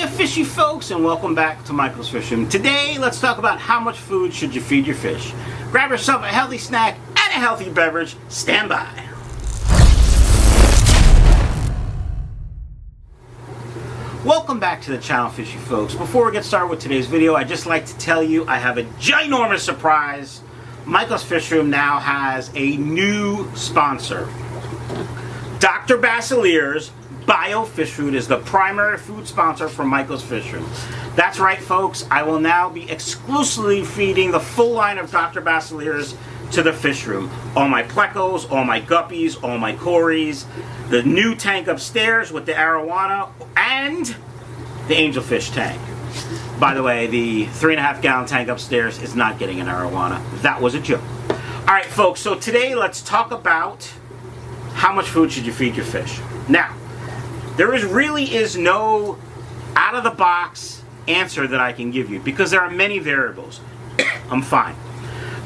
Hiya fishy folks, and welcome back to Michael's Fish Room. Today let's talk about how much food should you feed your fish. Grab yourself a healthy snack and a healthy beverage. Stand by. Welcome back to the channel, fishy folks. Before we get started with today's video, I'd just like to tell you I have a ginormous surprise. Michael's Fish Room now has a new sponsor. Dr. Basilier's Bio Fish Food is the primary food sponsor for Michael's Fish Room. That's right, folks. I will now be exclusively feeding the full line of Dr. Basilier's to the fish room. All my plecos, all my guppies, all my cories, the new tank upstairs with the arowana, and the angelfish tank. By the way, the 3.5 gallon tank upstairs is not getting an arowana. That was a joke. All right, folks, so today let's talk about how much food should you feed your fish. Now, there really is no out-of-the-box answer that I can give you because there are many variables. I'm fine.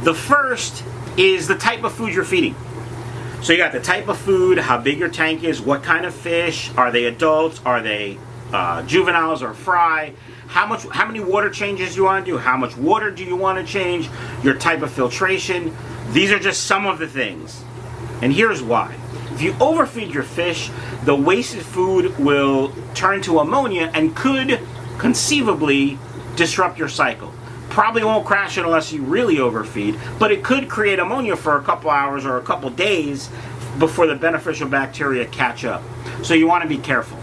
The first is the type of food you're feeding. So you got the type of food, how big your tank is, what kind of fish, are they adults, are they juveniles or fry, how many water changes you want to do, how much water do you want to change, your type of filtration. These are just some of the things. And here's why. If you overfeed your fish, the wasted food will turn to ammonia and could conceivably disrupt your cycle. Probably won't crash it unless you really overfeed, but it could create ammonia for a couple hours or a couple days before the beneficial bacteria catch up. So you want to be careful.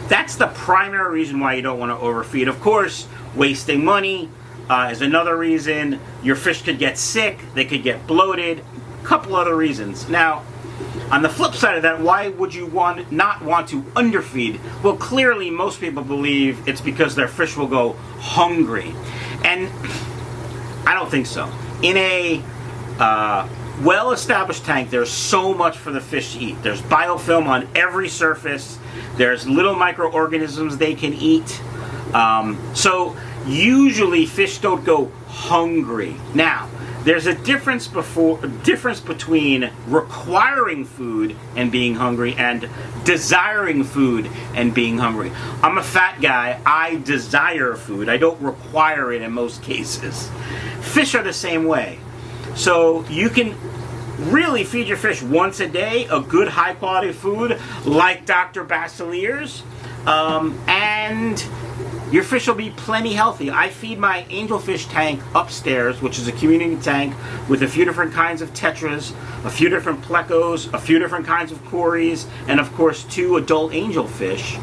That's the primary reason why you don't want to overfeed. Of course, wasting money is another reason. Your fish could get sick, they could get bloated, a couple other reasons. Now, on the flip side of that, why would you not want to underfeed? Well, clearly most people believe it's because their fish will go hungry. And I don't think so. In a well-established tank, there's so much for the fish to eat. There's biofilm on every surface. There's little microorganisms they can eat. So usually fish don't go hungry. Now, there's a difference between requiring food and being hungry and desiring food and being hungry. I'm a fat guy. I desire food. I don't require it in most cases. Fish are the same way. So you can really feed your fish once a day a good high quality food like Dr. Basilier's, and your fish will be plenty healthy. I feed my angelfish tank upstairs, which is a community tank with a few different kinds of tetras, a few different plecos, a few different kinds of cories, and of course 2 adult angelfish.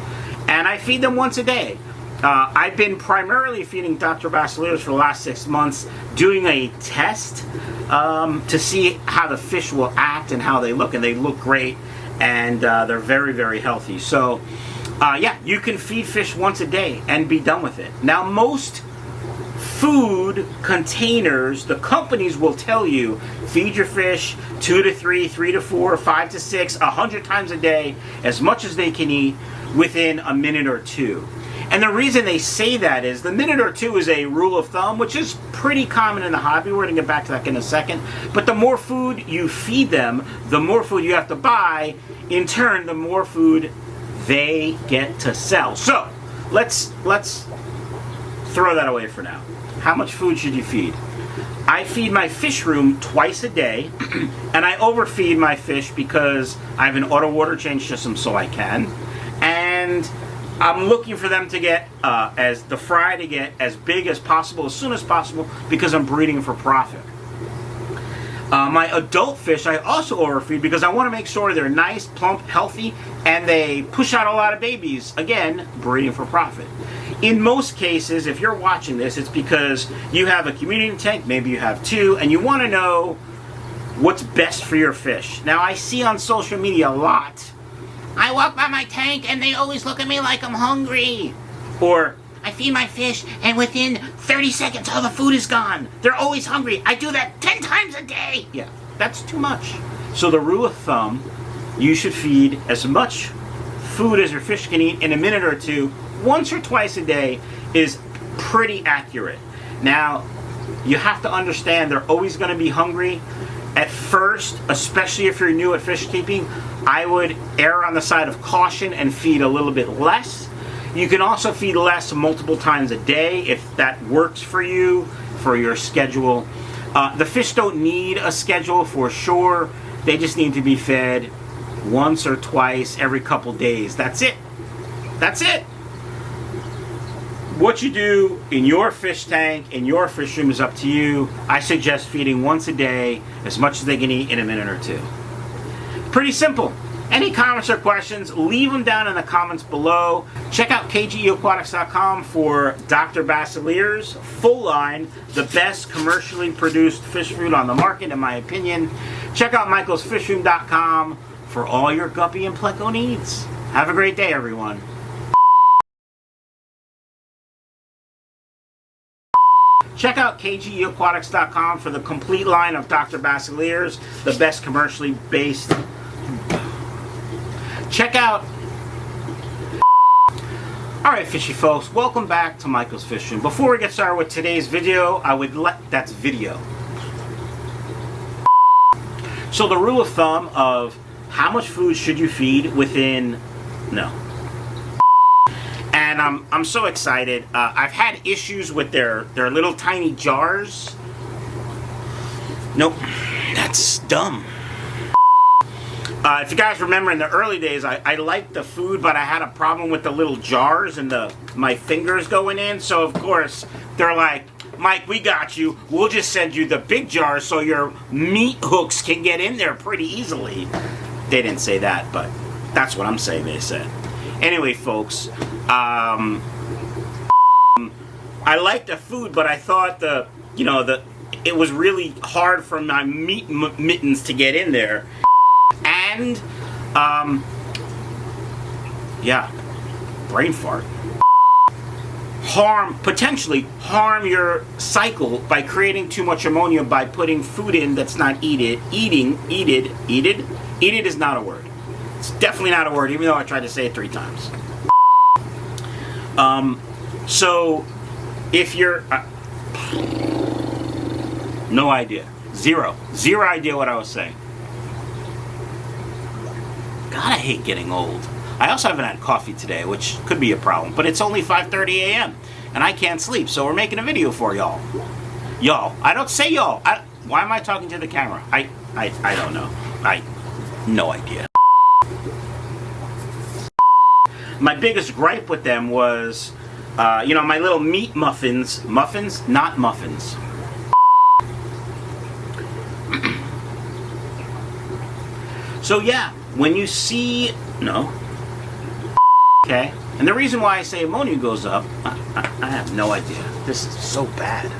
And I feed them once a day. I've been primarily feeding Dr. Basilier's for the last 6 months, doing a test to see how the fish will act and how they look, and they look great, and they're very, very healthy. So yeah, you can feed fish once a day and be done with it. Now, most food containers, the companies will tell you, feed your fish 2 to 3, 3 to 4, 5 to 6, 100 times a day, as much as they can eat within a minute or two. And the reason they say that is the minute or two is a rule of thumb, which is pretty common in the hobby. We're going to get back to that in a second. But the more food you feed them, the more food you have to buy. In turn, the more food they get to sell. So let's throw that away for now. How much food should you feed? I feed my fish room twice a day, and I overfeed my fish because I have an auto water change system, so I can. And I'm looking for them to get as big as possible, as soon as possible, because I'm breeding for profit. My adult fish I also overfeed because I want to make sure they're nice, plump, healthy, and they push out a lot of babies. Again, breeding for profit. In most cases, if you're watching this, it's because you have a community tank, maybe you have 2, and you want to know what's best for your fish. Now, I see on social media a lot, I walk by my tank and they always look at me like I'm hungry. Or, I feed my fish and within 30 seconds all the food is gone. They're always hungry. I do that 10 times a day. Yeah, that's too much. So the rule of thumb, you should feed as much food as your fish can eat in a minute or two, once or twice a day, is pretty accurate. Now, you have to understand they're always going to be hungry. At first, especially if you're new at fish keeping, I would err on the side of caution and feed a little bit less. You can also feed less multiple times a day if that works for you, for your schedule. The fish don't need a schedule for sure. They just need to be fed once or twice every couple days. That's it. That's it. What you do in your fish tank, in your fish room is up to you. I suggest feeding once a day, as much as they can eat in a minute or two. Pretty simple. Any comments or questions, leave them down in the comments below. Check out KJEAquatics.com for Dr. Basilier's full line, the best commercially produced fish food on the market, in my opinion. Check out michaelsfishroom.com for all your guppy and pleco needs. Have a great day, everyone. Check out KJEAquatics.com for the complete line of Dr. Basilier's, the best commercially based. Check out. Alright, fishy folks, welcome back to Michael's Fish Room. Before we get started with today's video, that's video. So the rule of thumb of how much food should you feed within, no. And I'm so excited. I've had issues with their little tiny jars. Nope, that's dumb. If you guys remember in the early days, I liked the food, but I had a problem with the little jars and my fingers going in. So of course, they're like, Mike, we got you. We'll just send you the big jars so your meat hooks can get in there pretty easily. They didn't say that, but that's what I'm saying they said. Anyway, folks, I liked the food, but I thought it was really hard for my meat mittens to get in there. And, yeah, brain fart. Potentially harm your cycle by creating too much ammonia by putting food in that's not eated. Eated is not a word. It's definitely not a word, even though I tried to say it 3 times. So, if you're... no idea. Zero idea what I was saying. God, I hate getting old. I also haven't had coffee today, which could be a problem, but it's only 5:30 a.m. and I can't sleep, so we're making a video for y'all. Y'all. I don't say y'all. Why am I talking to the camera? I don't know. No idea. My biggest gripe with them was, my little meat muffins. Muffins? Not muffins. So yeah, when you see, okay, and the reason why I say ammonia goes up, I have no idea. This is so bad.